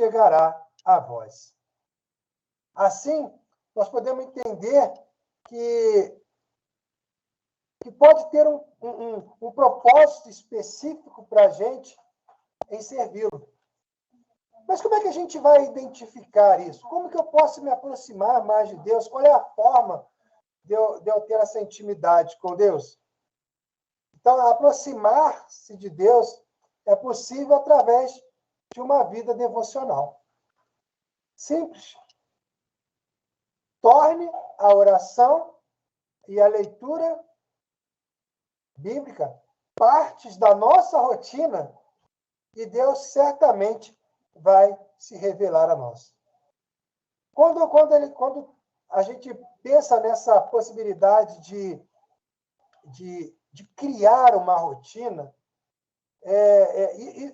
chegará a vós. Assim, nós podemos entender que pode ter um propósito específico para a gente em servi-lo. Mas como é que a gente vai identificar isso? Como que eu posso me aproximar mais de Deus? Qual é a forma de eu ter essa intimidade com Deus? Então, aproximar-se de Deus é possível através de uma vida devocional. Simples. Torne a oração e a leitura bíblica partes da nossa rotina e Deus certamente vai se revelar a nós. Quando a gente pensa nessa possibilidade de criar uma rotina,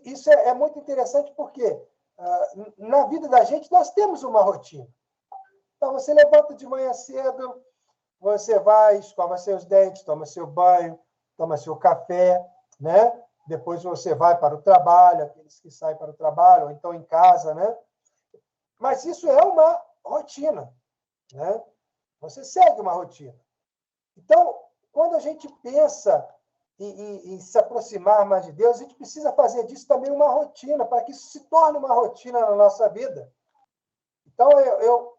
isso é muito interessante porque na vida da gente nós temos uma rotina. Então, você levanta de manhã cedo, você vai, escova seus dentes, toma seu banho, toma seu café, né? Depois você vai para o trabalho, aqueles que saem para o trabalho, ou então em casa, né? Mas isso é uma rotina, né? Você segue uma rotina. Então, quando a gente pensa em se aproximar mais de Deus, a gente precisa fazer disso também uma rotina, para que isso se torne uma rotina na nossa vida. Então,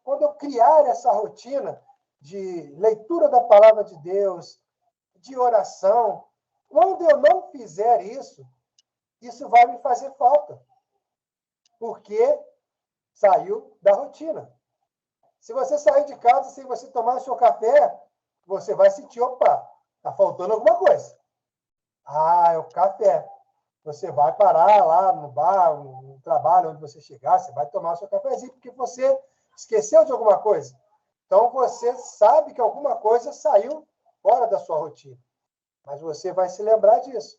quando eu criar essa rotina de leitura da palavra de Deus, de oração, quando eu não fizer isso, isso vai me fazer falta, porque saiu da rotina. Se você sair de casa sem você tomar o seu café, você vai sentir, opa, está faltando alguma coisa. Ah, é o café. Você vai parar lá no bar, no trabalho, onde você chegar, você vai tomar o seu cafezinho, porque você esqueceu de alguma coisa. Então, você sabe que alguma coisa saiu fora da sua rotina. Mas você vai se lembrar disso.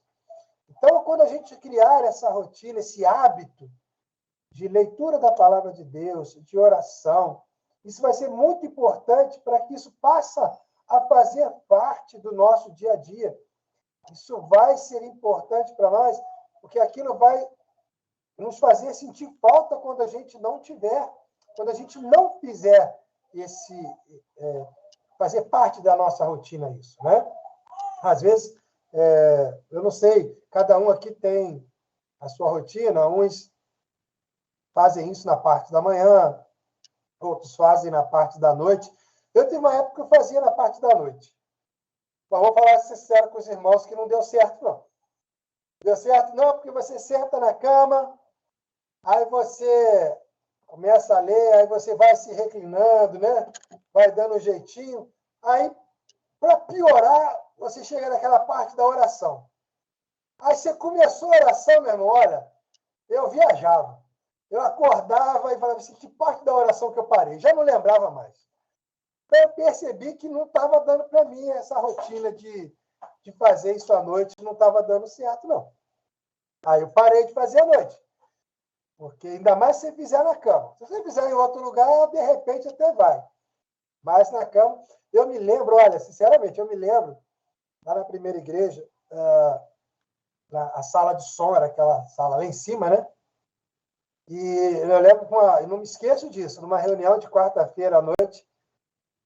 Então, quando a gente criar essa rotina, esse hábito de leitura da palavra de Deus, de oração, isso vai ser muito importante para que isso passe a fazer parte do nosso dia a dia. Isso vai ser importante para nós, porque aquilo vai nos fazer sentir falta quando a gente não tiver, quando a gente não fizer fazer parte da nossa rotina isso, né? Às vezes, eu não sei, cada um aqui tem a sua rotina, uns fazem isso na parte da manhã, outros fazem na parte da noite. Eu tive uma época que eu fazia na parte da noite. Mas vou falar sincero com os irmãos que não deu certo, não. Deu certo não, porque você senta na cama, aí você começa a ler, aí você vai se reclinando, né? Vai dando um jeitinho. Aí, para piorar, você chega naquela parte da oração. Aí você começou a oração, meu irmão, olha, eu viajava. Eu acordava e falava assim, que parte da oração que eu parei? Já não lembrava mais. Então, eu percebi que não estava dando para mim essa rotina de fazer isso à noite, não estava dando certo, não. Aí eu parei de fazer à noite. Porque ainda mais se você fizer na cama. Se você fizer em outro lugar, de repente até vai. Mas na cama, eu me lembro, olha, sinceramente, eu me lembro, lá na primeira igreja, a sala de som era aquela sala lá em cima, né? E eu lembro, eu não me esqueço disso, numa reunião de quarta-feira à noite,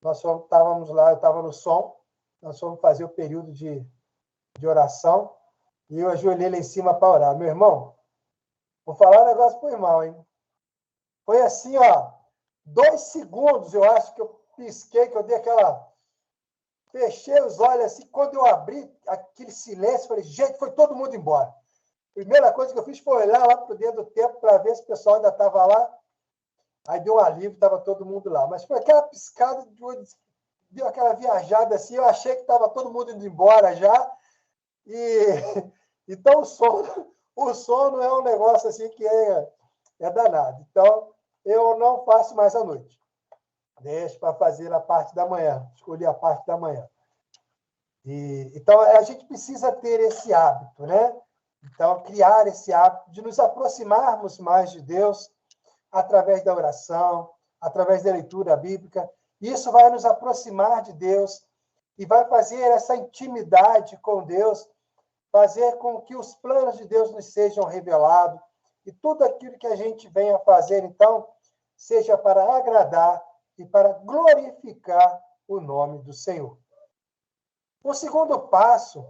nós estávamos lá, eu estava no som, nós fomos fazer o período de oração, e eu ajoelhei lá em cima para orar. Meu irmão, vou falar um negócio pro irmão, hein? Foi assim, ó, 2 segundos, eu acho que eu pisquei, que eu dei aquela... Fechei os olhos assim, quando eu abri aquele silêncio, falei, gente, foi todo mundo embora. Primeira coisa que eu fiz foi olhar lá para dentro do templo para ver se o pessoal ainda estava lá. Aí deu um alívio, estava todo mundo lá. Mas foi aquela piscada de olho, deu aquela viajada assim, eu achei que estava todo mundo indo embora já. Então o sono é um negócio assim que é danado. Então, eu não faço mais à noite. Deixo para fazer na parte da manhã. Escolhi a parte da manhã. Então, a gente precisa ter esse hábito, né? Então, criar esse hábito de nos aproximarmos mais de Deus através da oração, através da leitura bíblica. Isso vai nos aproximar de Deus e vai fazer essa intimidade com Deus, fazer com que os planos de Deus nos sejam revelados, e tudo aquilo que a gente venha fazer, então, seja para agradar e para glorificar o nome do Senhor. O segundo passo,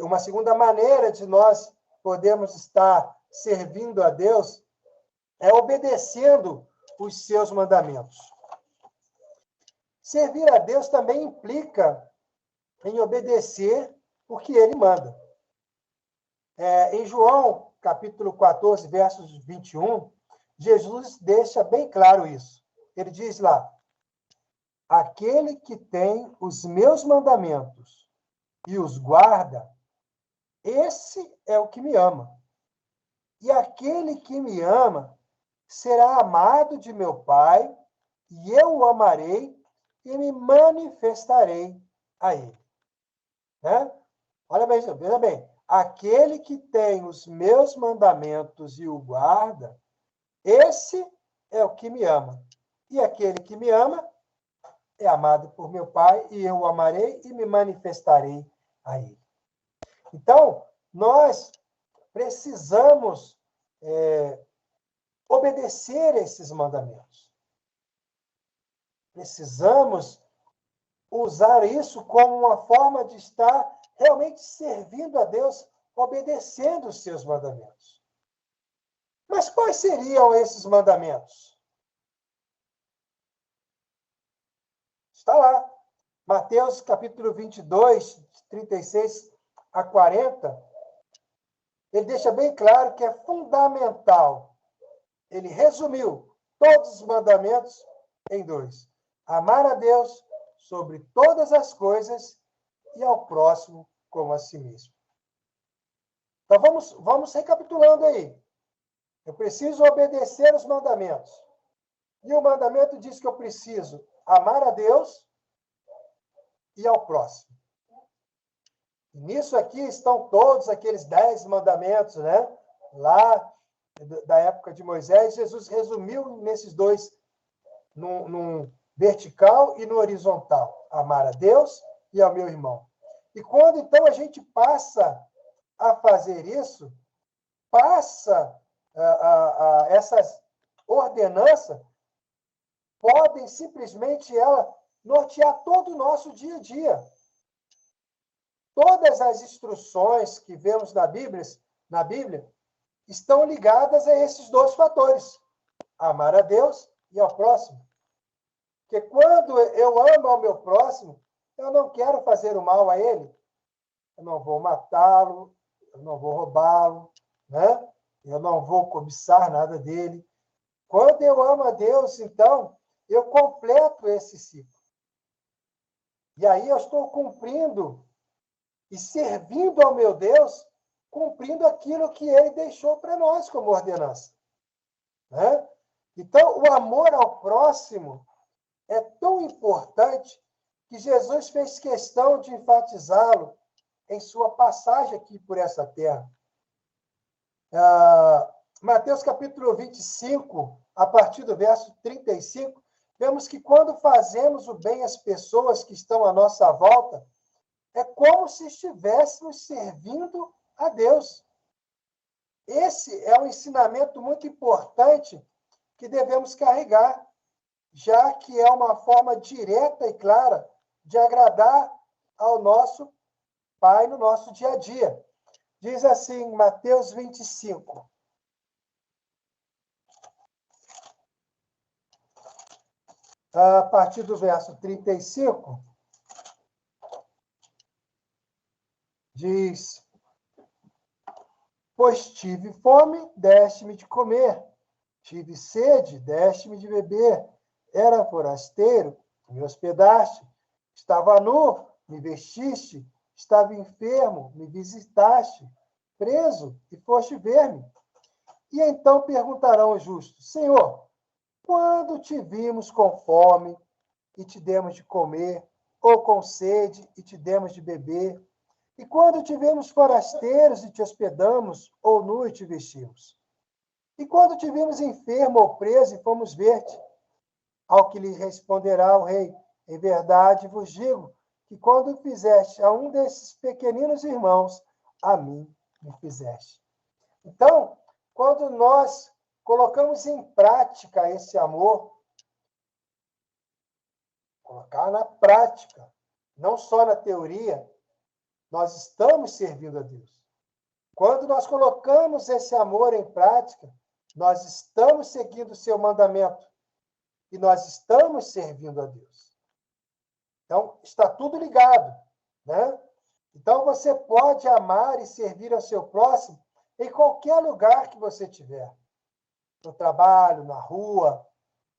uma segunda maneira de nós podermos estar servindo a Deus é obedecendo os seus mandamentos. Servir a Deus também implica em obedecer o que ele manda. Em João, capítulo 14, versos 21, Jesus deixa bem claro isso. Ele diz lá: aquele que tem os meus mandamentos e os guarda, esse é o que me ama. E aquele que me ama será amado de meu Pai, e eu o amarei e me manifestarei a ele. Né? Olha bem, veja bem. Aquele que tem os meus mandamentos e o guarda, esse é o que me ama. E aquele que me ama é amado por meu Pai, e eu o amarei e me manifestarei a ele. Então, nós precisamos obedecer esses mandamentos. Precisamos usar isso como uma forma de estar realmente servindo a Deus, obedecendo os seus mandamentos. Mas quais seriam esses mandamentos? Está lá. Mateus capítulo 22, 36 a 40, ele deixa bem claro que é fundamental. Ele resumiu todos os mandamentos em 2. Amar a Deus sobre todas as coisas e ao próximo como a si mesmo. Então, vamos recapitulando aí. Eu preciso obedecer os mandamentos. E o mandamento diz que eu preciso amar a Deus e ao próximo. E nisso aqui estão todos aqueles 10 mandamentos, né? Lá da época de Moisés, Jesus resumiu nesses dois, num vertical e no horizontal. Amar a Deus e ao meu irmão. E quando, então, a gente passa a fazer isso, passa essas ordenanças, podem simplesmente nortear todo o nosso dia a dia. Todas as instruções que vemos na Bíblia estão ligadas a esses dois fatores: amar a Deus e ao próximo. Porque quando eu amo ao meu próximo, eu não quero fazer o mal a ele. Eu não vou matá-lo, eu não vou roubá-lo, né? Eu não vou cobiçar nada dele. Quando eu amo a Deus, então, eu completo esse ciclo. E aí eu estou cumprindo e servindo ao meu Deus, cumprindo aquilo que ele deixou para nós como ordenança. Né? Então, o amor ao próximo é tão importante que Jesus fez questão de enfatizá-lo em sua passagem aqui por essa terra. Mateus capítulo 25, a partir do verso 35, vemos que quando fazemos o bem às pessoas que estão à nossa volta, é como se estivéssemos servindo a Deus. Esse é um ensinamento muito importante que devemos carregar, já que é uma forma direta e clara de agradar ao nosso Pai no nosso dia a dia. Diz assim, Mateus 25. A partir do verso 35, diz: pois tive fome, deste-me de comer. Tive sede, deste-me de beber. Era forasteiro, me hospedaste. Estava nu, me vestiste. Estava enfermo, me visitaste. Preso, e foste ver-me. E então perguntarão os justos: Senhor, quando te vimos com fome e te demos de comer, ou com sede e te demos de beber? E quando te vimos forasteiros e te hospedamos, ou nu e te vestimos? E quando te vimos enfermo ou preso e fomos ver-te? Ao que lhe responderá o rei: em verdade vos digo que quando fizeste a um desses pequeninos irmãos, a mim me fizeste. Então, quando nós colocamos em prática esse amor, colocar na prática, não só na teoria, nós estamos servindo a Deus. Quando nós colocamos esse amor em prática, nós estamos seguindo o seu mandamento e nós estamos servindo a Deus. Então, está tudo ligado, né? Então, você pode amar e servir ao seu próximo em qualquer lugar que você estiver. No trabalho, na rua,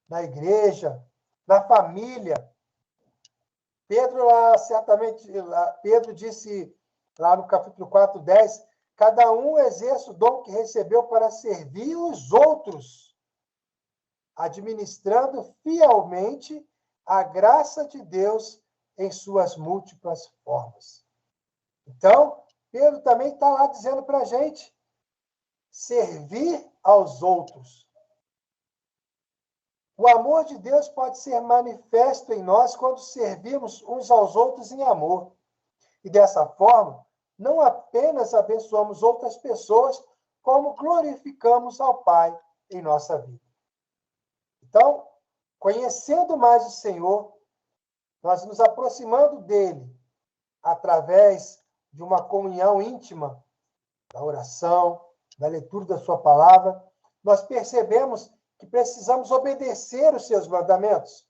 na igreja, na família. Pedro, Pedro disse lá no capítulo 4:10, cada um exerce o dom que recebeu para servir os outros, administrando fielmente a graça de Deus em suas múltiplas formas. Então, Pedro também está lá dizendo para a gente, servir aos outros. O amor de Deus pode ser manifesto em nós quando servimos uns aos outros em amor. E dessa forma, não apenas abençoamos outras pessoas, como glorificamos ao Pai em nossa vida. Então, conhecendo mais o Senhor, nós nos aproximando dele através de uma comunhão íntima, da oração, da leitura da sua palavra, nós percebemos que precisamos obedecer os seus mandamentos.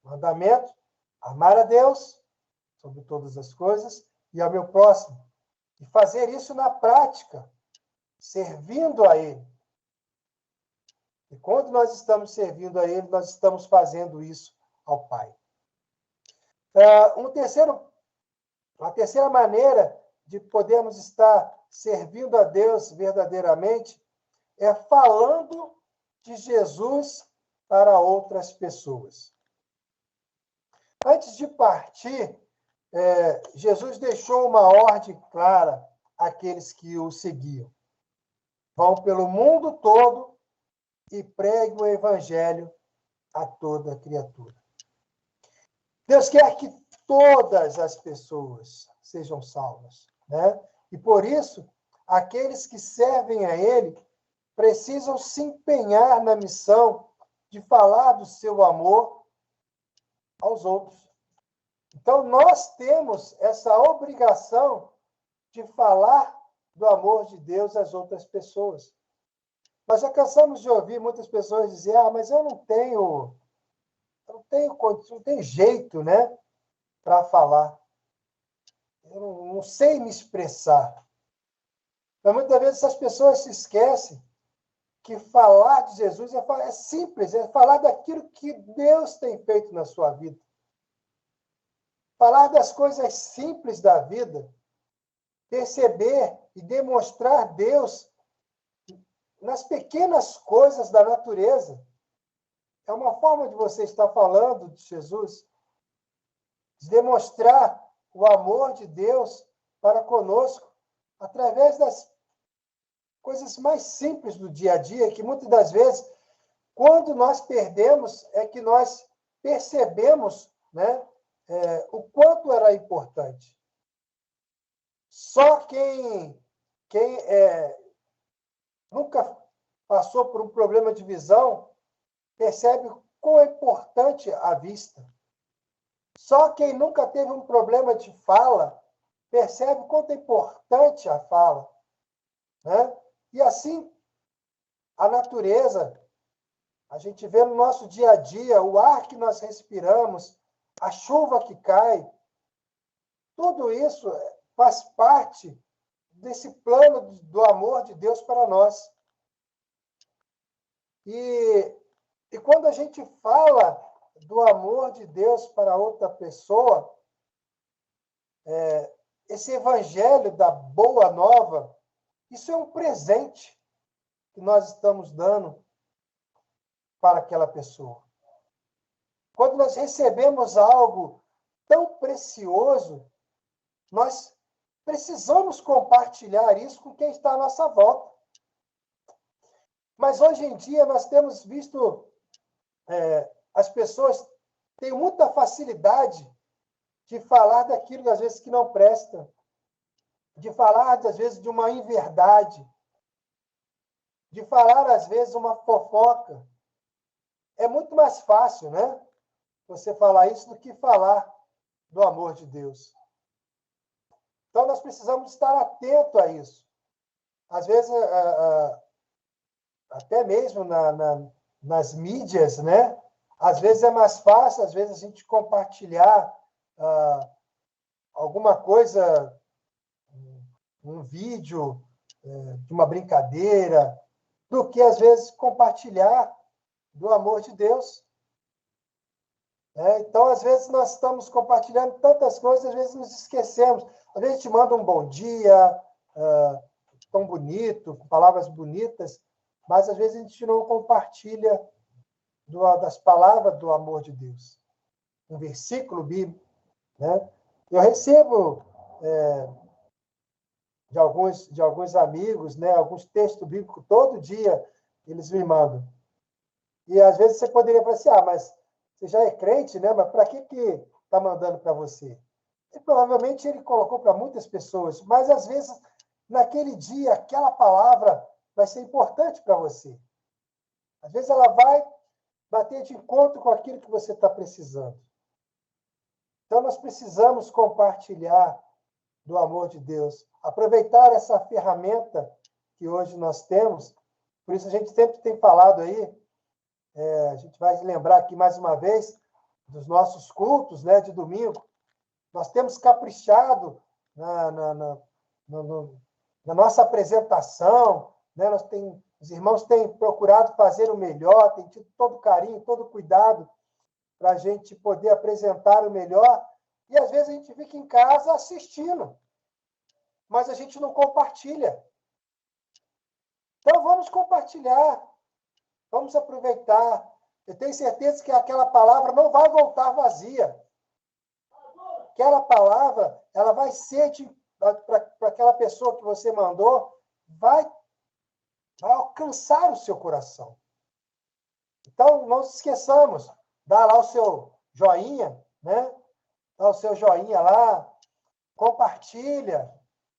Mandamento, amar a Deus sobre todas as coisas e ao meu próximo. E fazer isso na prática, servindo a Ele. E quando nós estamos servindo a Ele, nós estamos fazendo isso ao Pai. Uma terceira maneira de podermos estar servindo a Deus verdadeiramente é falando de Jesus para outras pessoas. Antes de partir, Jesus deixou uma ordem clara àqueles que o seguiam. Vão pelo mundo todo e preguem o evangelho a toda criatura. Deus quer que todas as pessoas sejam salvas, né? E por isso, aqueles que servem a Ele precisam se empenhar na missão de falar do seu amor aos outros. Então, nós temos essa obrigação de falar do amor de Deus às outras pessoas. Nós já cansamos de ouvir muitas pessoas dizer, mas eu não tenho jeito, né, para falar. Eu não sei me expressar. Mas muitas vezes essas pessoas se esquecem que falar de Jesus é simples, é falar daquilo que Deus tem feito na sua vida. Falar das coisas simples da vida, perceber e demonstrar Deus nas pequenas coisas da natureza. É uma forma de você estar falando de Jesus, de demonstrar o amor de Deus para conosco, através das coisas mais simples do dia a dia, que muitas das vezes, quando nós perdemos, é que nós percebemos, né, o quanto era importante. Só quem nunca passou por um problema de visão percebe quão é importante a vista. Só quem nunca teve um problema de fala percebe quanto é importante a fala, né? E assim, a natureza, a gente vê no nosso dia a dia, o ar que nós respiramos, a chuva que cai, tudo isso faz parte desse plano do amor de Deus para nós. E quando a gente fala do amor de Deus para outra pessoa, esse evangelho da boa nova, isso é um presente que nós estamos dando para aquela pessoa. Quando nós recebemos algo tão precioso, nós precisamos compartilhar isso com quem está à nossa volta. Mas hoje em dia nós temos visto as pessoas têm muita facilidade de falar daquilo, às vezes, que não presta, de falar, às vezes, de uma inverdade, de falar, às vezes, uma fofoca. É muito mais fácil, né? Você falar isso do que falar do amor de Deus. Então, nós precisamos estar atentos a isso. Às vezes, até mesmo nas mídias, né? Às vezes é mais fácil, às vezes, a gente compartilhar alguma coisa, um vídeo de uma brincadeira, do que, às vezes, compartilhar do amor de Deus. Então, às vezes, nós estamos compartilhando tantas coisas, às vezes nos esquecemos. Às vezes a gente manda um bom dia, tão bonito, com palavras bonitas, mas às vezes a gente não compartilha das palavras do amor de Deus. Um versículo bíblico. Né? Eu recebo de alguns amigos, né, alguns textos bíblicos, todo dia eles me mandam. E às vezes você poderia falar assim, mas você já é crente, né? Mas para que está mandando para você? E provavelmente ele colocou para muitas pessoas, mas às vezes, naquele dia, aquela palavra vai ser importante para você. Às vezes ela vai bater de encontro com aquilo que você está precisando. Então, nós precisamos compartilhar do amor de Deus, aproveitar essa ferramenta que hoje nós temos. Por isso, a gente sempre tem falado aí, a gente vai lembrar aqui mais uma vez dos nossos cultos, né, de domingo. Nós temos caprichado na nossa apresentação, né? Os irmãos têm procurado fazer o melhor, têm tido todo o carinho, todo o cuidado para a gente poder apresentar o melhor. E, às vezes, a gente fica em casa assistindo, mas a gente não compartilha. Então, vamos compartilhar, vamos aproveitar. Eu tenho certeza que aquela palavra não vai voltar vazia. Aquela palavra, ela vai ser para aquela pessoa que você mandou, vai alcançar o seu coração. Então, não se esqueçamos, dá lá o seu joinha, né? Dá o seu joinha lá, compartilha,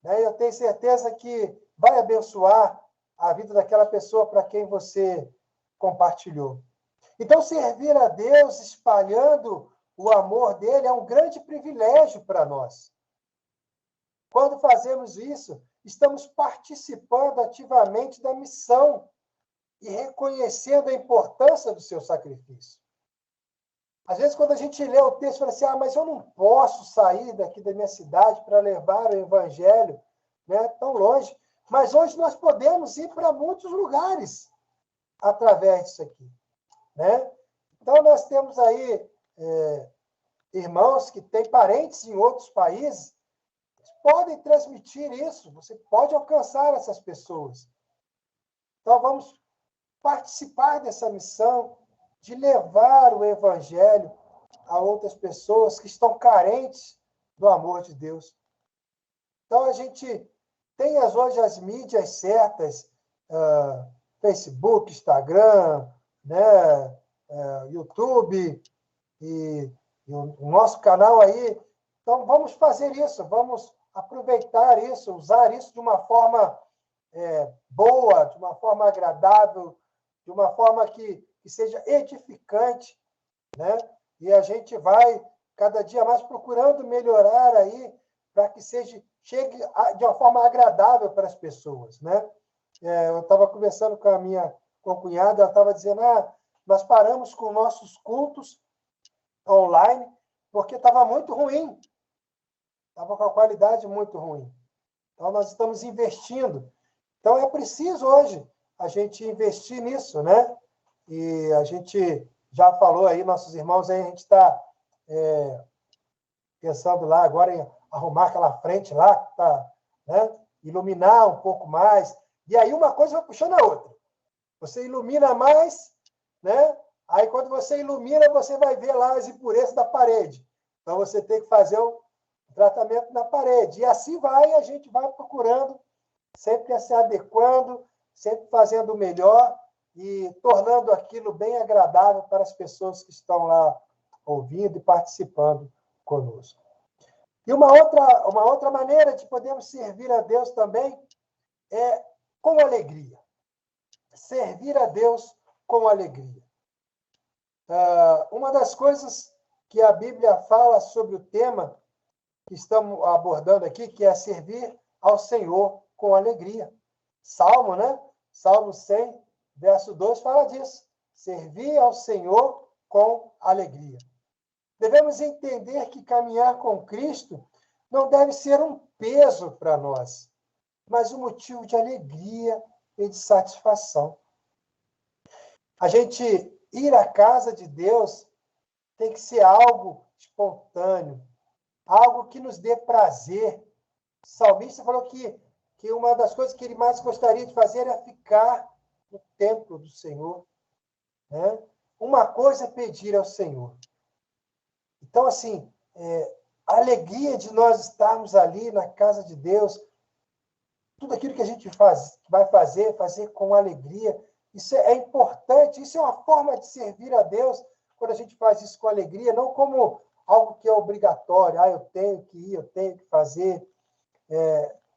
né? Eu tenho certeza que vai abençoar a vida daquela pessoa para quem você compartilhou. Então, servir a Deus espalhando o amor dele é um grande privilégio para nós. Quando fazemos isso, estamos participando ativamente da missão e reconhecendo a importância do seu sacrifício. Às vezes, quando a gente lê o texto, fala assim, mas eu não posso sair daqui da minha cidade para levar o evangelho, né, tão longe. Mas hoje nós podemos ir para muitos lugares através disso aqui. Né? Então, nós temos aí irmãos que têm parentes em outros países, podem transmitir isso, você pode alcançar essas pessoas. Então, vamos participar dessa missão de levar o evangelho a outras pessoas que estão carentes do amor de Deus. Então, a gente tem hoje as mídias certas, Facebook, Instagram, né, YouTube e o nosso canal aí. Então, vamos fazer isso, vamos aproveitar isso, usar isso de uma forma boa, de uma forma agradável, de uma forma que seja edificante, né? E a gente vai cada dia mais procurando melhorar aí para que chegue de uma forma agradável para as pessoas, né? Eu estava conversando com a minha concunhada, ela estava dizendo, nós paramos com nossos cultos online porque estava muito ruim, estava com a qualidade muito ruim. Então, nós estamos investindo. Então, é preciso hoje a gente investir nisso, né? E a gente já falou aí, nossos irmãos, aí a gente está pensando lá agora em arrumar aquela frente lá, né? Iluminar um pouco mais. E aí uma coisa vai puxando a outra. Você ilumina mais, né? Aí quando você ilumina, você vai ver lá as impurezas da parede. Então você tem que fazer um tratamento na parede. E assim a gente vai procurando, sempre se adequando, sempre fazendo o melhor e tornando aquilo bem agradável para as pessoas que estão lá ouvindo e participando conosco. E uma outra maneira de podermos servir a Deus também é com alegria. servir a Deus com alegria. Uma das coisas que a Bíblia fala sobre o tema que estamos abordando aqui, que é servir ao Senhor com alegria. Salmo, né? Salmo 100, verso 2, fala disso. Servir ao Senhor com alegria. Devemos entender que caminhar com Cristo não deve ser um peso para nós, mas um motivo de alegria e de satisfação. A gente ir à casa de Deus tem que ser algo espontâneo, algo que nos dê prazer. O salmista falou que uma das coisas que ele mais gostaria de fazer é ficar no templo do Senhor. Né? Uma coisa é pedir ao Senhor. Então, assim, a alegria de nós estarmos ali na casa de Deus, tudo aquilo que a gente vai fazer com alegria, isso é importante, isso é uma forma de servir a Deus, quando a gente faz isso com alegria, não como algo que é obrigatório, eu tenho que ir, eu tenho que fazer.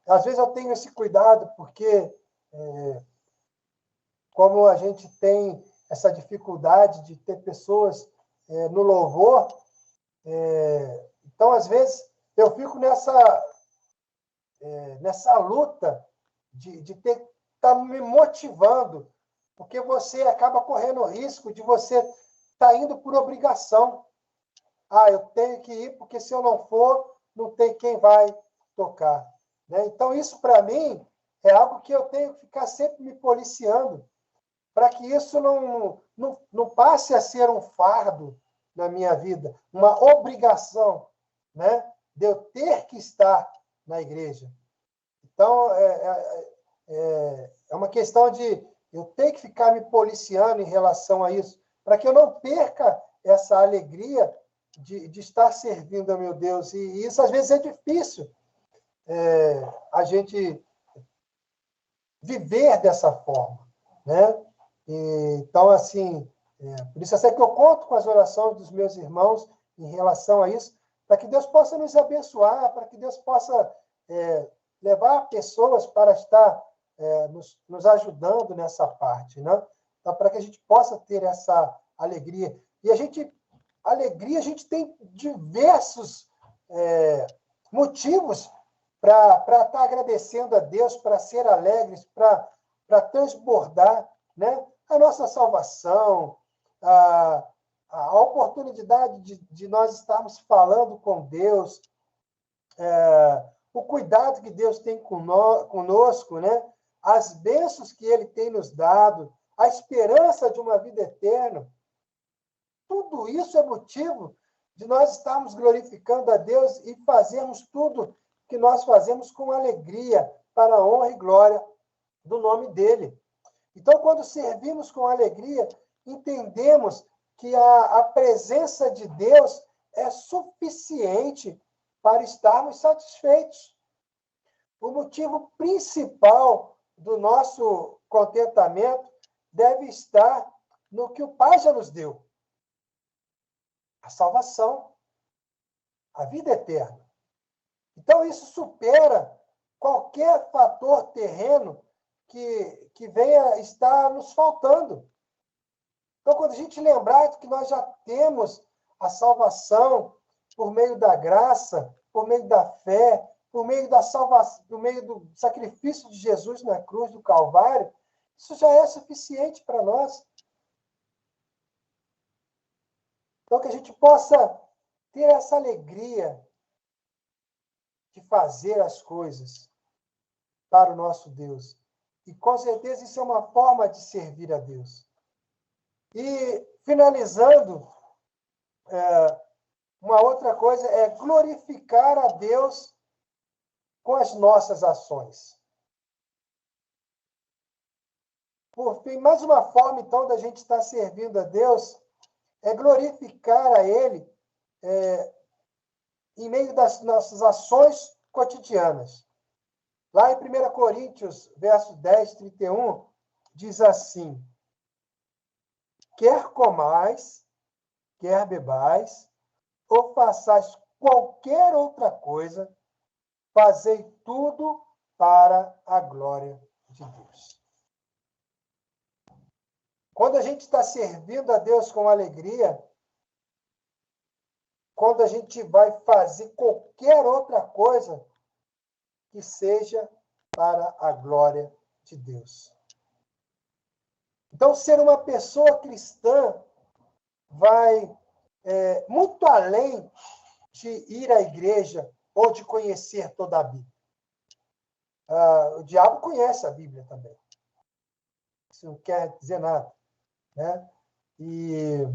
Às vezes eu tenho esse cuidado, porque como a gente tem essa dificuldade de ter pessoas no louvor, então, às vezes, eu fico nessa luta de estar me motivando, porque você acaba correndo o risco de você estar indo por obrigação. Eu tenho que ir, porque se eu não for, não tem quem vai tocar. Né? Então, isso, para mim, é algo que eu tenho que ficar sempre me policiando, para que isso não passe a ser um fardo na minha vida, uma obrigação, né, de eu ter que estar na igreja. Então, é uma questão de eu ter que ficar me policiando em relação a isso, para que eu não perca essa alegria de estar servindo a meu Deus. E isso, às vezes, é difícil a gente viver dessa forma, né? Então, assim, por isso é que eu conto com as orações dos meus irmãos em relação a isso, para que Deus possa nos abençoar, para que Deus possa levar pessoas para estar nos ajudando nessa parte, né? Então, para que a gente possa ter essa alegria. E a gente tem diversos motivos para estar agradecendo a Deus, para ser alegres, para transbordar, né? A nossa salvação, a oportunidade de nós estarmos falando com Deus, o cuidado que Deus tem conosco, né? As bênçãos que Ele tem nos dado, a esperança de uma vida eterna. Tudo isso é motivo de nós estarmos glorificando a Deus e fazermos tudo que nós fazemos com alegria, para a honra e glória do nome dEle. Então, quando servimos com alegria, entendemos que a presença de Deus é suficiente para estarmos satisfeitos. O motivo principal do nosso contentamento deve estar no que o Pai já nos deu. A salvação, a vida eterna. Então, isso supera qualquer fator terreno que venha estar nos faltando. Então, quando a gente lembrar de que nós já temos a salvação por meio da graça, por meio da fé, por meio da salvação, por meio do sacrifício de Jesus na cruz do Calvário, isso já é suficiente para nós. Então, que a gente possa ter essa alegria de fazer as coisas para o nosso Deus. E, com certeza, isso é uma forma de servir a Deus. E, finalizando, uma outra coisa é glorificar a Deus com as nossas ações. Por fim, mais uma forma, então, da gente estar servindo a Deus é glorificar a Ele em meio das nossas ações cotidianas. Lá em 1 Coríntios, verso 10, 31, diz assim: quer comais, quer bebais, ou façais qualquer outra coisa, fazei tudo para a glória de Deus. Quando a gente está servindo a Deus com alegria, quando a gente vai fazer qualquer outra coisa que seja para a glória de Deus. Então, ser uma pessoa cristã vai muito além de ir à igreja ou de conhecer toda a Bíblia. O diabo conhece a Bíblia também. Isso não quer dizer nada, né? E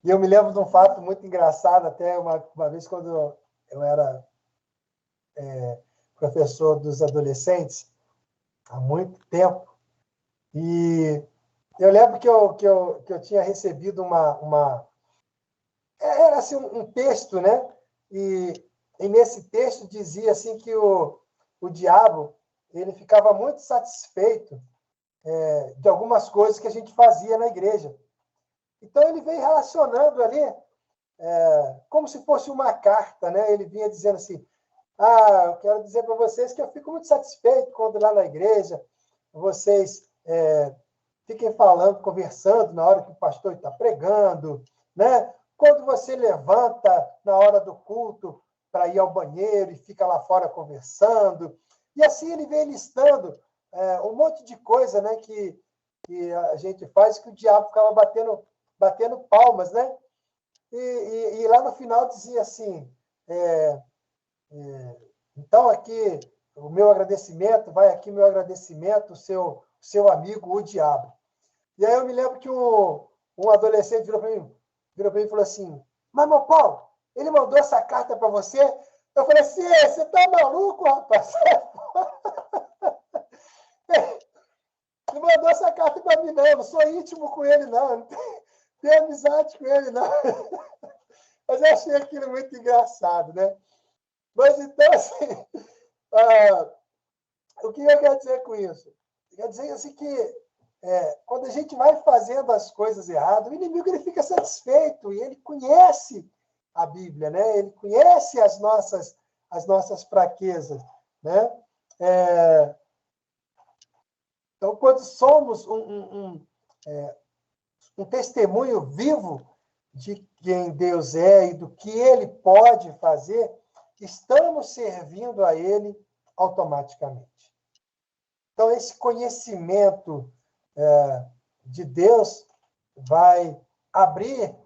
eu me lembro de um fato muito engraçado, até uma vez quando eu era professor dos adolescentes, há muito tempo, e eu lembro que eu tinha recebido era assim, um texto, né? E nesse texto dizia assim que o diabo ele ficava muito satisfeito de algumas coisas que a gente fazia na igreja. Então, ele veio relacionando ali como se fosse uma carta, né? Ele vinha dizendo assim, eu quero dizer para vocês que eu fico muito satisfeito quando lá na igreja vocês fiquem falando, conversando na hora que o pastor está pregando, né? Quando você levanta na hora do culto para ir ao banheiro e fica lá fora conversando. E assim ele vem listando um monte de coisa, né, que a gente faz, que o diabo ficava batendo palmas, né? E lá no final dizia assim, então aqui o meu agradecimento, vai aqui meu agradecimento, o seu amigo, o diabo. E aí eu me lembro que um adolescente virou para mim e falou assim, mas, meu Paulo, ele mandou essa carta para você? Eu falei assim, você tá maluco, rapaz? Ele mandou essa carta para mim, não. Eu não sou íntimo com ele, não. Eu não tenho amizade com ele, não. Mas eu achei aquilo muito engraçado, né? Mas, então, assim, o que eu quero dizer com isso? Quer dizer assim que quando a gente vai fazendo as coisas erradas, o inimigo ele fica satisfeito e ele conhece a Bíblia, né? Ele conhece as nossas fraquezas, né? Então, quando somos um testemunho vivo de quem Deus é e do que Ele pode fazer, estamos servindo a Ele automaticamente. Então, esse conhecimento de Deus vai abrir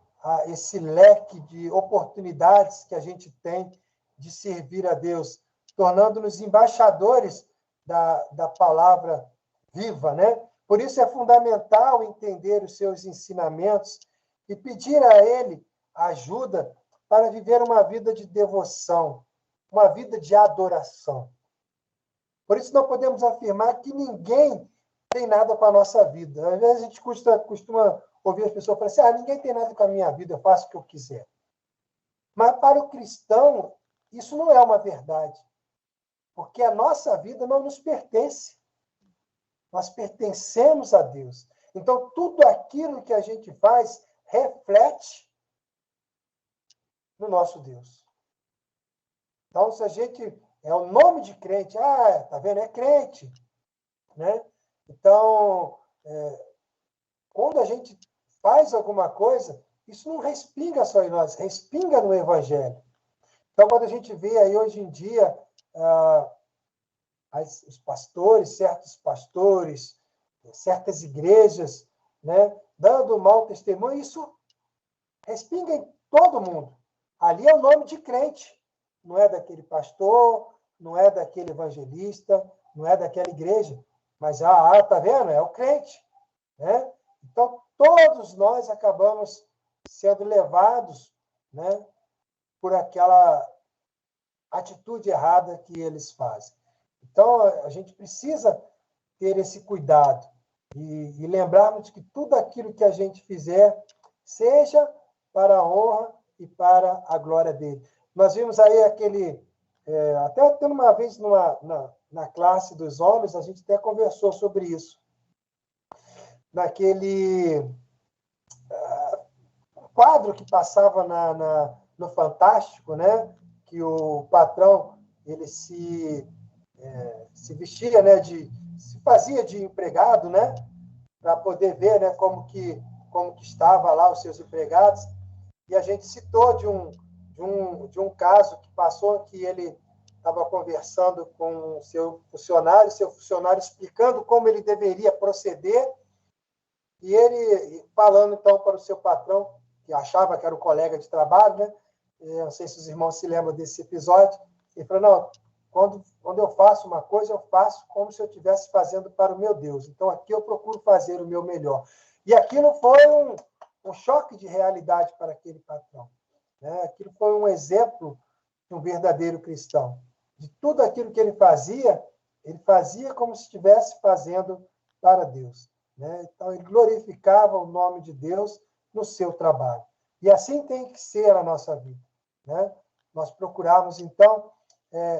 esse leque de oportunidades que a gente tem de servir a Deus, tornando-nos embaixadores da palavra viva, né? Por isso é fundamental entender os seus ensinamentos e pedir a Ele ajuda para viver uma vida de devoção, uma vida de adoração. Por isso não podemos afirmar que ninguém tem nada com a nossa vida. Às vezes a gente costuma ouvir as pessoas falarem assim, ninguém tem nada com a minha vida, eu faço o que eu quiser. Mas para o cristão, isso não é uma verdade. Porque a nossa vida não nos pertence. Nós pertencemos a Deus. Então, tudo aquilo que a gente faz reflete no nosso Deus. Então, se a gente é o nome de crente, tá vendo? É crente, né? Então, quando a gente faz alguma coisa, isso não respinga só em nós, respinga no Evangelho. Então, quando a gente vê aí hoje em dia os pastores, certas igrejas, né, dando mau testemunho, isso respinga em todo mundo. Ali é o nome de crente, não é daquele pastor, não é daquele evangelista, não é daquela igreja, mas tá vendo? É o crente, né? Então todos nós acabamos sendo levados, né, por aquela atitude errada que eles fazem. Então a gente precisa ter esse cuidado e lembrarmos que tudo aquilo que a gente fizer seja para a honra e para a glória dele. Nós vimos aí até uma vez na classe dos homens, a gente até conversou sobre isso. Naquele quadro que passava no Fantástico, né? Que o patrão ele se vestia, né? Se fazia de empregado, né? para poder ver, né, como que estava lá os seus empregados. E a gente citou de um caso que passou, que ele estava conversando com o seu funcionário explicando como ele deveria proceder, e ele falando, então, para o seu patrão, que achava que era o colega de trabalho, né? Eu não sei se os irmãos se lembram desse episódio, ele falou, não, quando eu faço uma coisa, eu faço como se eu estivesse fazendo para o meu Deus. Então, aqui eu procuro fazer o meu melhor. E aquilo foi um choque de realidade para aquele patrão, né? Aquilo foi um exemplo de um verdadeiro cristão. De tudo aquilo que ele fazia como se estivesse fazendo para Deus, né? Então, ele glorificava o nome de Deus no seu trabalho. E assim tem que ser a nossa vida, né? Nós procuramos, então,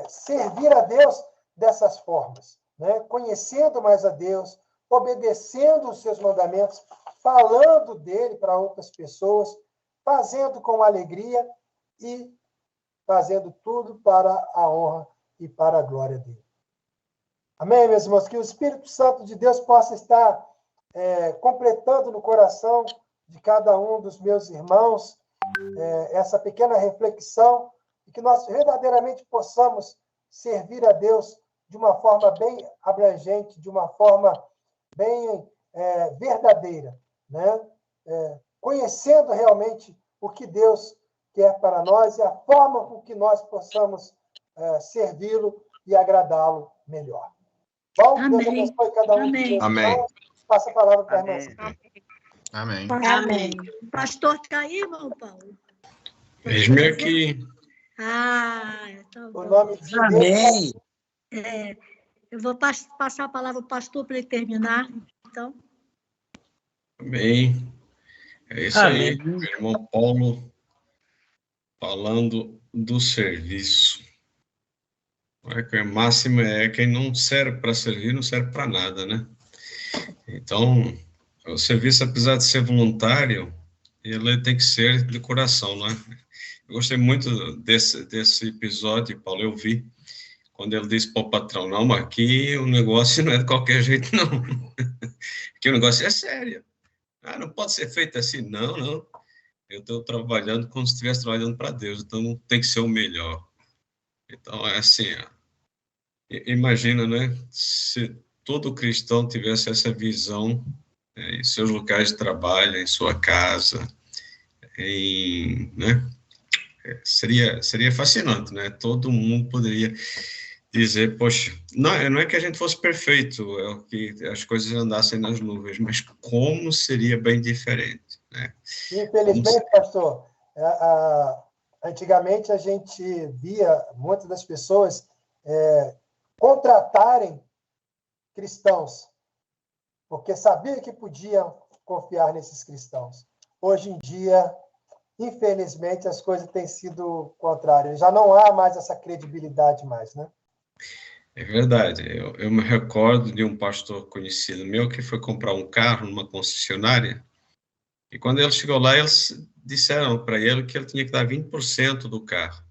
servir a Deus dessas formas, né? Conhecendo mais a Deus, obedecendo os seus mandamentos, falando dele para outras pessoas, fazendo com alegria e fazendo tudo para a honra e para a glória dele. Amém, meus irmãos? Que o Espírito Santo de Deus possa estar completando no coração de cada um dos meus irmãos essa pequena reflexão e que nós verdadeiramente possamos servir a Deus de uma forma bem abrangente, de uma forma bem verdadeira, né? Conhecendo realmente o que Deus quer para nós e a forma com que nós possamos servi-lo e agradá-lo melhor. Bom, Deus abençoe cada um. Amém. Amém. Passa a palavra para a irmã. Amém. Amém. O pastor está aí, irmão Paulo? Eis-me aqui. Então O nome de Deus. Amém. eu vou passar a palavra ao pastor para ele terminar, então. Amém. É isso aí, meu irmão Paulo, falando do serviço. A máxima é quem não serve para servir, não serve para nada, né? Então, o serviço, apesar de ser voluntário, ele tem que ser de coração, não é? Eu gostei muito desse episódio, Paulo, eu vi, quando ele disse para o patrão, não, mas aqui o negócio não é de qualquer jeito, não. Aqui o negócio é sério. Não pode ser feito assim, não. Eu estou trabalhando como se estivesse trabalhando para Deus, então tem que ser o melhor. Então, é assim, imagina, né, se todo cristão tivesse essa visão em seus locais de trabalho, em sua casa, né, seria fascinante, né, todo mundo poderia dizer, poxa, não é que a gente fosse perfeito, é que as coisas andassem nas nuvens, mas como seria bem diferente, né? Infelizmente, pastor, antigamente a gente via muitas das pessoas contratarem cristãos, porque sabia que podiam confiar nesses cristãos. Hoje em dia, infelizmente, as coisas têm sido contrárias. Já não há mais essa credibilidade mais, né? É verdade. Eu me recordo de um pastor conhecido meu que foi comprar um carro numa concessionária e quando ele chegou lá, eles disseram para ele que ele tinha que dar 20% do carro.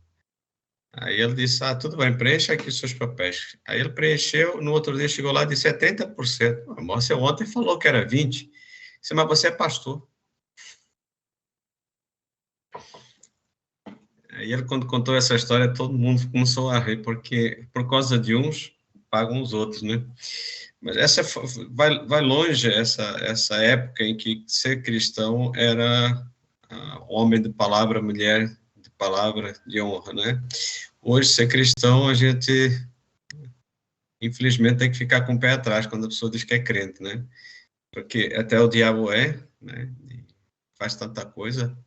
Aí ele disse, tudo bem, preencha aqui os seus papéis. Aí ele preencheu, no outro dia chegou lá e disse 70%. Você ontem falou que era 20%. Disse, mas você é pastor. Aí ele, quando contou essa história, todo mundo começou a rir, porque por causa de uns, pagam os outros, né? Mas vai longe essa época em que ser cristão era homem de palavra, mulher de palavra, de honra, né? Hoje, ser cristão, a gente, infelizmente, tem que ficar com o pé atrás quando a pessoa diz que é crente, né? Porque até o diabo né? Faz tanta coisa.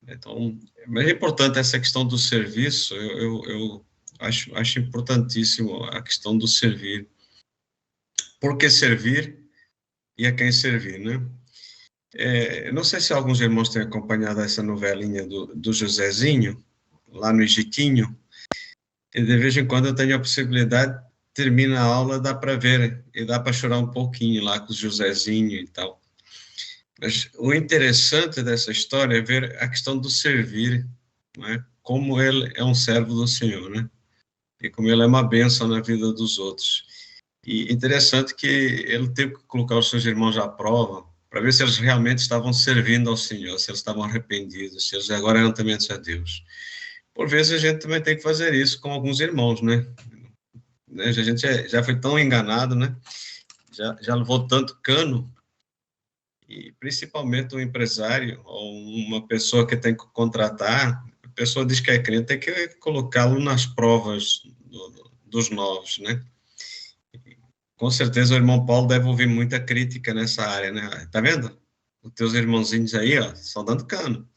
Então, mas é importante essa questão do serviço, eu acho importantíssimo a questão do servir. Por que servir e a quem servir, né? Não sei se alguns irmãos têm acompanhado essa novelinha do Josézinho, lá no Egitinho, e de vez em quando eu tenho a possibilidade, termina a aula, dá para ver, e dá para chorar um pouquinho lá com o Josézinho e tal. Mas o interessante dessa história é ver a questão do servir, né? Como ele é um servo do Senhor, né? E como ele é uma bênção na vida dos outros. E interessante que ele teve que colocar os seus irmãos à prova para ver se eles realmente estavam servindo ao Senhor, se eles estavam arrependidos, se eles agora eram tementes a Deus. Por vezes a gente também tem que fazer isso com alguns irmãos, né? A gente já foi tão enganado, né? Já levou tanto cano, e principalmente um empresário ou uma pessoa que tem que contratar, a pessoa diz que é crente, tem que colocá-lo nas provas dos novos, né? Com certeza o irmão Paulo deve ouvir muita crítica nessa área, né? Tá vendo? Os teus irmãozinhos aí, ó, só dando cano.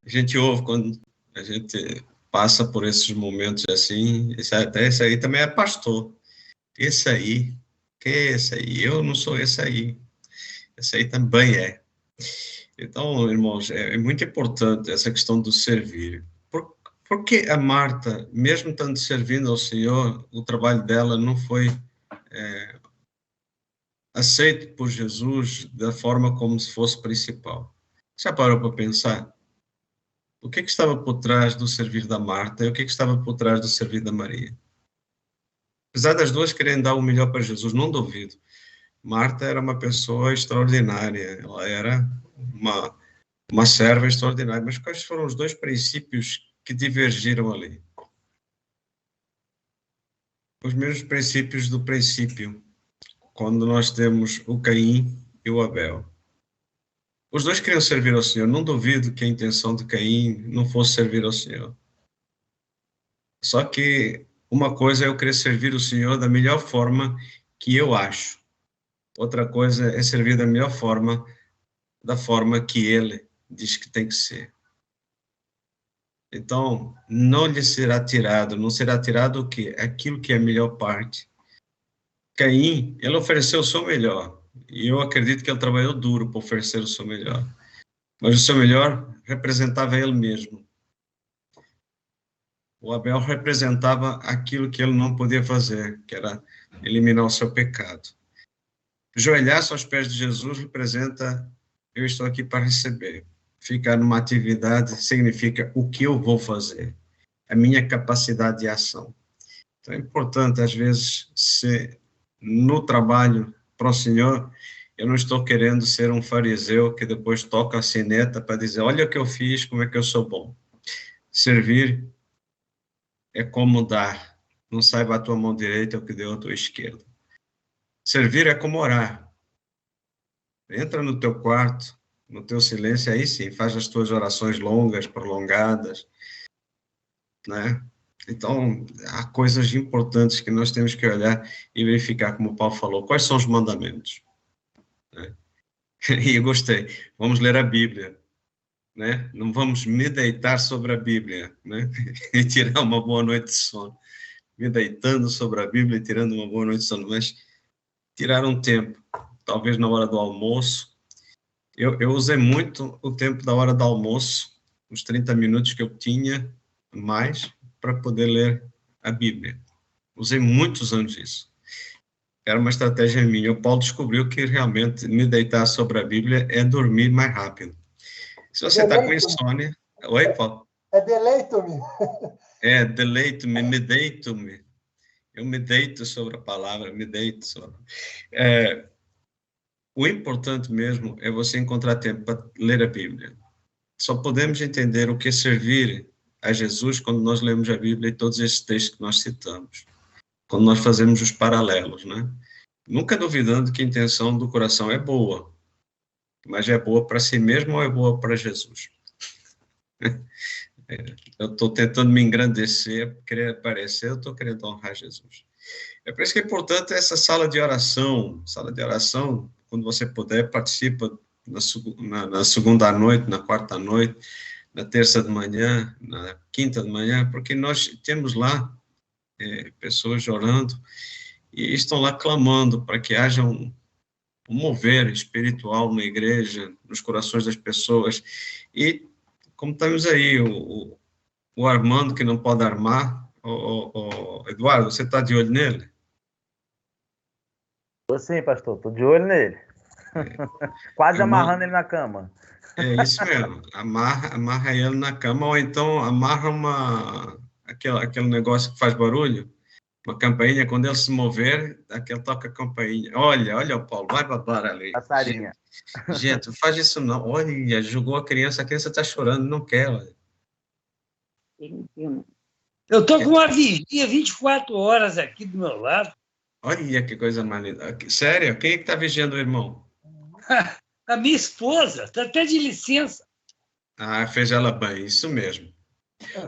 A gente ouve quando a gente passa por esses momentos assim, esse aí também é pastor. Esse aí, que é esse aí? Eu não sou esse aí. Esse aí também é. Então, irmãos, é muito importante essa questão do servir. Por que a Marta, mesmo estando servindo ao Senhor, o trabalho dela não foi aceito por Jesus da forma como se fosse principal? Já parou para pensar? O que estava por trás do servir da Marta e o que estava por trás do servir da Maria? Apesar das duas quererem dar o melhor para Jesus, não duvido. Marta era uma pessoa extraordinária, ela era uma serva extraordinária, mas quais foram os dois princípios que divergiram ali? Os mesmos princípios do princípio, quando nós temos o Caim e o Abel. Os dois queriam servir ao Senhor, não duvido que a intenção de Caim não fosse servir ao Senhor. Só que uma coisa é eu querer servir o Senhor da melhor forma que eu acho. Outra coisa é servir da melhor forma, da forma que ele diz que tem que ser. Então, não lhe será tirado, não será tirado o quê? Aquilo que é a melhor parte. Caim, ele ofereceu o seu melhor, e eu acredito que ele trabalhou duro para oferecer o seu melhor. Mas o seu melhor representava ele mesmo. O Abel representava aquilo que ele não podia fazer, que era eliminar o seu pecado. Joelhar-se aos pés de Jesus representa, eu estou aqui para receber. Ficar numa atividade significa o que eu vou fazer, a minha capacidade de ação. Então é importante, às vezes, se no trabalho para o Senhor, eu não estou querendo ser um fariseu que depois toca a sineta para dizer, olha o que eu fiz, como é que eu sou bom. Servir é como dar. Não saiba a tua mão direita o que deu a tua esquerda. Servir é como orar. Entra no teu quarto, no teu silêncio, aí sim, faz as tuas orações longas, prolongadas, né? Então, há coisas importantes que nós temos que olhar e verificar, como o Paulo falou, quais são os mandamentos, né? E eu gostei, vamos ler a Bíblia, né? Não vamos me deitar sobre a Bíblia, né? E tirar uma boa noite de sono. Me deitando sobre a Bíblia e tirando uma boa noite de sono, mas tirar um tempo, talvez na hora do almoço. Eu usei muito o tempo da hora do almoço, os 30 minutos que eu tinha mais, para poder ler a Bíblia. Usei muitos anos isso. Era uma estratégia minha. O Paulo descobriu que realmente me deitar sobre a Bíblia é dormir mais rápido. Se você está com insônia... Oi, Paulo? Deleito-me. Deleito-me, me deito-me. Eu me deito sobre a palavra, me deito sobre... O importante mesmo é você encontrar tempo para ler a Bíblia. Só podemos entender o que é servir a Jesus quando nós lemos a Bíblia e todos esses textos que nós citamos. Quando nós fazemos os paralelos, né? Nunca duvidando que a intenção do coração é boa, mas é boa para si mesmo ou é boa para Jesus? Eu estou tentando me engrandecer, querer aparecer, eu estou querendo honrar Jesus. É por isso que é importante essa sala de oração. Sala de oração, quando você puder, participa na segunda à noite, na quarta à noite, na terça de manhã, na quinta de manhã, porque nós temos lá pessoas orando e estão lá clamando para que haja um mover espiritual na igreja, nos corações das pessoas. E, como estamos aí, o Armando, que não pode armar, Eduardo, você está de olho nele? Estou sim, pastor, estou de olho nele. Quase amarrando ele na cama. É isso mesmo, amarra ele na cama, ou então amarra aquele negócio que faz barulho, Uma campainha, quando ele se mover, aquele toca a campainha. Olha o Paulo, vai babar ali. Passarinha. Gente, não faz isso não. Olha, jogou a criança está chorando, não quer. Olha. Eu estou com uma vigia 24 horas aqui do meu lado. Olha que coisa mais linda. Sério? Quem é que está vigiando o irmão? A minha esposa, está até de licença. Ah, fez ela bem, isso mesmo.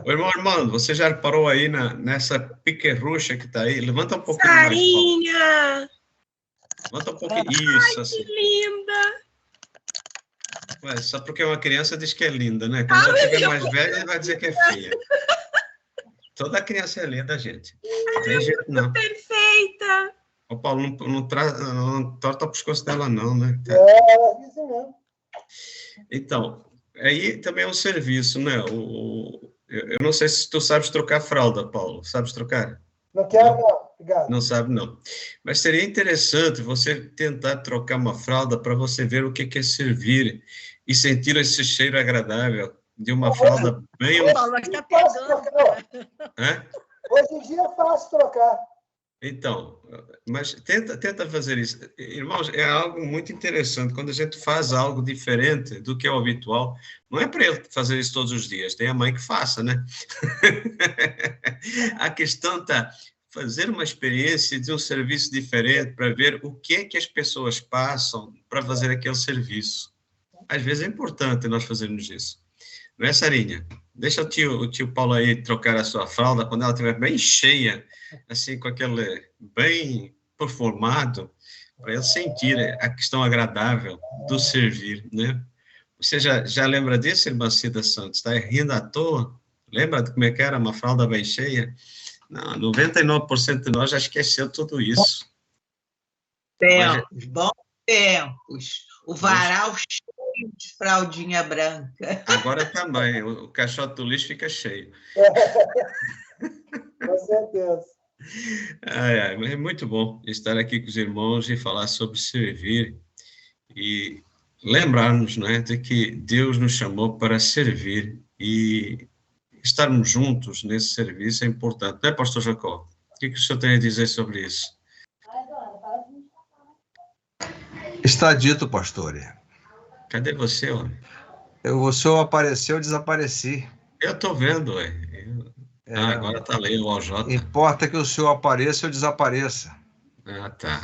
Ô, irmão Armando, você já reparou aí nessa piquerrucha que está aí? Levanta um pouquinho mais. Sarinha! Levanta um pouquinho. Isso, assim. Que linda! Ué, só porque é uma criança diz que é linda, né? Quando ela estiver mais velha, ele vai dizer que é feia. Toda criança é linda, gente. Não tem jeito, não. Perfeita! Ô, Paulo, não torta o pescoço dela, não, né? É isso mesmo. Então, aí também é um serviço, né? Eu não sei se tu sabes trocar fralda, Paulo. Sabes trocar? Não quero, não. Obrigado. Não sabe, não. Mas seria interessante você tentar trocar uma fralda para você ver o que é servir e sentir esse cheiro agradável de uma fralda bem... Paulo, está pegando. Hã? Hoje em dia é fácil trocar. Então, mas tenta fazer isso. Irmãos, é algo muito interessante. Quando a gente faz algo diferente do que é o habitual, não é para ele fazer isso todos os dias, tem a mãe que faça, né? A questão está fazer uma experiência de um serviço diferente para ver o que é que as pessoas passam para fazer aquele serviço. Às vezes é importante nós fazermos isso. Não é, Sarinha? Deixa o tio Paulo aí trocar a sua fralda quando ela estiver bem cheia, assim, com aquele bem performado, para ele sentir a questão agradável do servir, né? Você já lembra disso, irmã Cida Santos? Está rindo à toa? Lembra de como é que era uma fralda bem cheia? Não, 99% de nós já esqueceu tudo isso. Bons tempos. O varal cheio de fraldinha branca. Agora também, o caixote do lixo fica cheio. Com certeza. Mas é muito bom estar aqui com os irmãos e falar sobre servir e lembrar-nos, né, de que Deus nos chamou para servir e estarmos juntos nesse serviço é importante. Não é, pastor Jacó? O que o senhor tem a dizer sobre isso? Está dito, pastor. Cadê você, homem? O senhor apareceu, eu desapareci. Eu estou vendo, ué. Agora está lendo o OJ. Importa que o senhor apareça, eu desapareça. Ah, tá.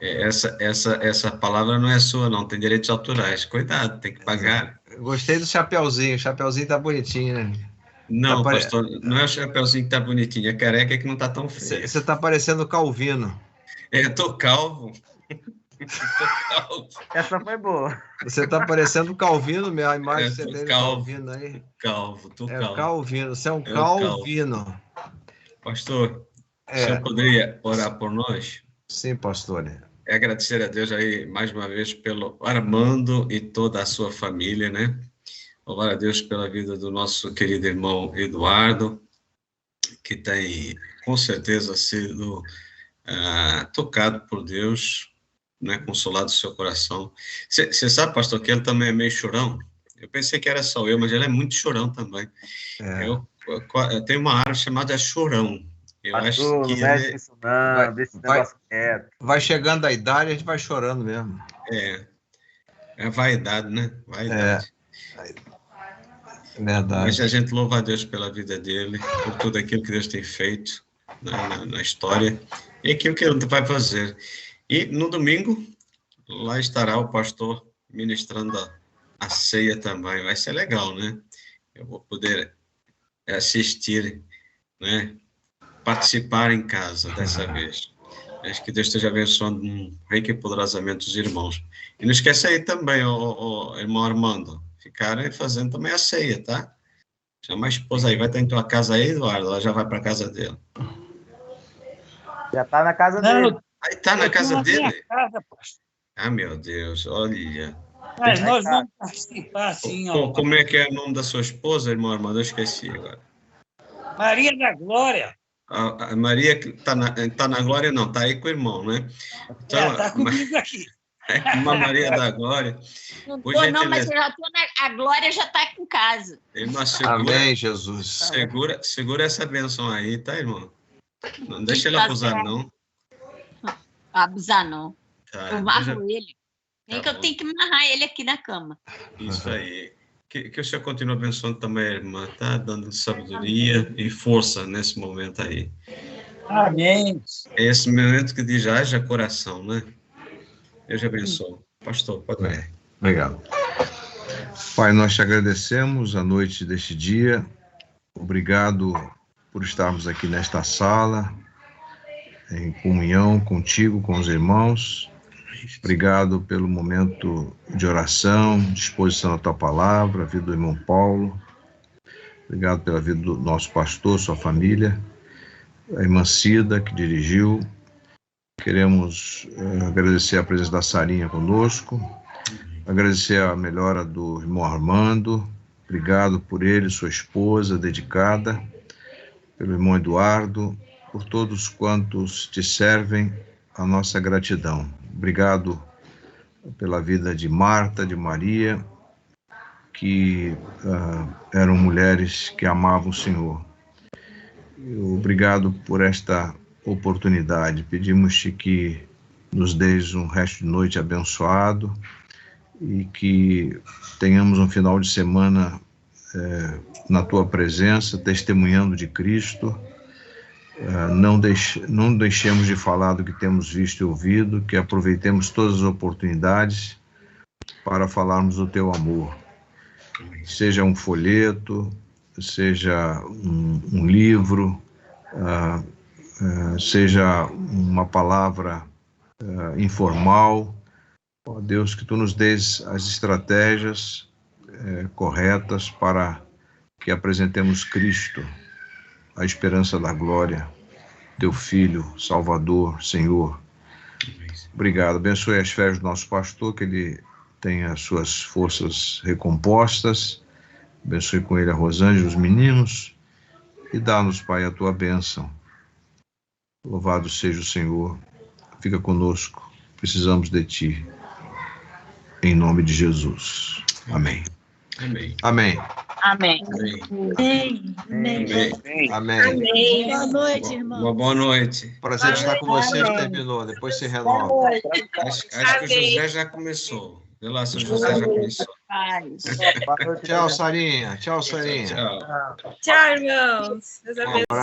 Essa palavra não é sua, não. Tem direitos autorais. Cuidado, tem que pagar. Eu gostei do chapeuzinho. O chapeuzinho tá bonitinho, né? Não, pastor, não é o chapeuzinho que tá bonitinho. É careca que não tá tão feio. Você tá parecendo Calvino. Eu tô calvo. Essa foi boa. Você tá parecendo Calvino, a imagem que você tem do calvo, Calvino aí. Calvo. Calvino, você é um Calvino. Pastor, o senhor poderia orar por nós? Sim, pastor. É agradecer a Deus aí, mais uma vez, pelo Armando e toda a sua família, né? Louvar a Deus pela vida do nosso querido irmão Eduardo, que tem, com certeza, sido tocado por Deus, né, consolado o seu coração. Você sabe, pastor, que ele também é meio chorão? Eu pensei que era só eu, mas ele é muito chorão também. Eu tenho uma árvore chamada chorão. Eu pastor, acho que não mexe isso não, deixa esse negócio quieto. Vai chegando a idade, a gente vai chorando mesmo. É vaidade, né? Vaidade. Verdade. Mas a gente louva a Deus pela vida dele, por tudo aquilo que Deus tem feito na história e aquilo que ele vai fazer. E no domingo, lá estará o pastor ministrando a ceia também. Vai ser legal, né? Eu vou poder assistir, né? Participar em casa dessa vez. Acho que Deus esteja abençoando rico e poderosamente os irmãos. E não esquece aí também, o irmão Armando, ficarem fazendo também a ceia, tá? Chama a esposa aí, vai estar em tua casa aí, Eduardo, ela já vai para a casa dele. Já está na casa dele. Aí está na casa dele? Casa, ah, meu Deus, olha. Mas nós vamos participar, sim. Como é que é o nome da sua esposa, irmão Armando? Eu esqueci agora. Maria da Glória. A Maria que está na Glória, não, está aí com o irmão, né? Então, está comigo aqui. Uma Maria da Glória. Não estou, não, mas eu já estou a Glória já está aqui em casa. Irmã, Amém, Jesus. Segura essa bênção aí, tá, irmão? Não deixa ele abusar, não. Abusar, não. Tá, Eu amarro ele. Nem que eu tenho que amarrar ele aqui na cama. Isso aí. Que o Senhor continue abençoando também a irmã, tá? Dando sabedoria e força nesse momento aí. Amém. É esse momento que diz, haja coração, né? Deus abençoe. Pastor, pode ver. Obrigado. Pai, nós te agradecemos a noite deste dia. Obrigado por estarmos aqui nesta sala, em comunhão contigo, com os irmãos. Obrigado pelo momento de oração, disposição à tua palavra, a vida do irmão Paulo. Obrigado pela vida do nosso pastor, sua família, a irmã Cida, que dirigiu. Queremos agradecer a presença da Sarinha conosco, agradecer a melhora do irmão Armando. Obrigado por ele, sua esposa dedicada, pelo irmão Eduardo, por todos quantos te servem, a nossa gratidão. Obrigado pela vida de Marta, de Maria, que eram mulheres que amavam o Senhor. Obrigado por esta oportunidade. Pedimos-te que nos deis um resto de noite abençoado e que tenhamos um final de semana na tua presença, testemunhando de Cristo. Não deixemos de falar do que temos visto e ouvido, que aproveitemos todas as oportunidades para falarmos do teu amor. Seja um folheto, seja um livro, seja uma palavra informal. Ó Deus, que tu nos dês as estratégias corretas para que apresentemos Cristo, a esperança da glória, teu Filho, Salvador, Senhor. Obrigado. Abençoe as férias do nosso pastor, que ele tenha as suas forças recompostas. Abençoe com ele a Rosângela, os meninos, e dá-nos, Pai, a tua bênção. Louvado seja o Senhor. Fica conosco. Precisamos de ti. Em nome de Jesus. Amém. Amém. Amém. Amém. Amém. Amém. Boa noite, irmão. Boa noite. Prazer de estar com vocês. Terminou. Depois se renova. Acho que o José já começou. Vê lá se o José já começou. Tchau, Sarinha. Tchau, Sarinha. Tchau. Tchau, irmãos. Deus abençoe.